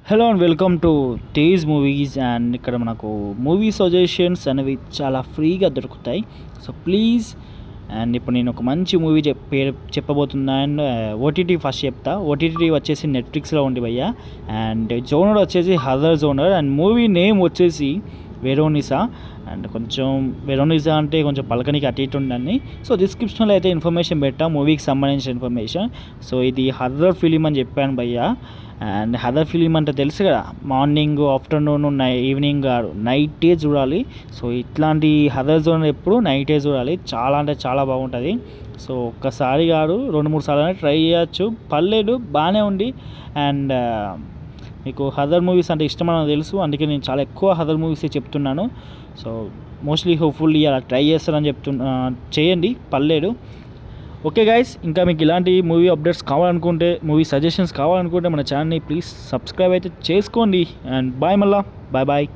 Hello and welcome to Tej movies. And ఇక్కడ మనకు movie suggestions అనేవి చాలా ఫ్రీగా దొరుకుతాయి. సో ప్లీజ్, అండ్ ఇప్పుడు నేను ఒక మంచి మూవీ పేరు చెప్పబోతున్నా. అండ్ ఓటీటీ ఫస్ట్ చెప్తా. ఓటీటీ వచ్చేసి నెట్ఫ్లిక్స్లో ఉంది భయ్య. అండ్ జోనర్ వచ్చేసి horror genre. And movie name వచ్చేసి వెరోనిసా. అండ్ కొంచెం వెరోనిసా అంటే కొంచెం పలకనికి అటు ఇటు ఉండండి. సో డిస్క్రిప్షన్లో అయితే ఇన్ఫర్మేషన్ పెట్టా, మూవీకి సంబంధించిన ఇన్ఫర్మేషన్. సో ఇది హర్రర్ ఫిలిం అని చెప్పాను భయ్య. అండ్ హర్రర్ ఫిలిం అంటే తెలుసు కదా, మార్నింగ్, ఆఫ్టర్నూన్, ఈవినింగ్, నైటే చూడాలి. సో ఇట్లాంటి హర్రర్ జోన్ ఎప్పుడు నైటే చూడాలి. చాలా అంటే చాలా బాగుంటుంది. సో ఒక్కసారి కాదు 2-3 సార్లు ట్రై చేయొచ్చు, పర్లేదు, బాగానే ఉంది. అండ్ మీకు హర్రర్ మూవీస్ అంటే ఇష్టం అని తెలుసు, అందుకే నేను చాలా ఎక్కువ హర్రర్ మూవీసే చెప్తున్నాను. సో మోస్ట్లీ హోప్ఫుల్లీ అలా ట్రై చేస్తారని చేయండి, పర్లేదు. ఓకే గైస్, ఇంకా మీకు ఇలాంటి మూవీ అప్డేట్స్ కావాలనుకుంటే, మూవీ సజెషన్స్ కావాలనుకుంటే మన ఛానల్ని ప్లీజ్ సబ్స్క్రైబ్ అయితే చేసుకోండి. అండ్ బాయ్, మళ్ళా బాయ్ బాయ్.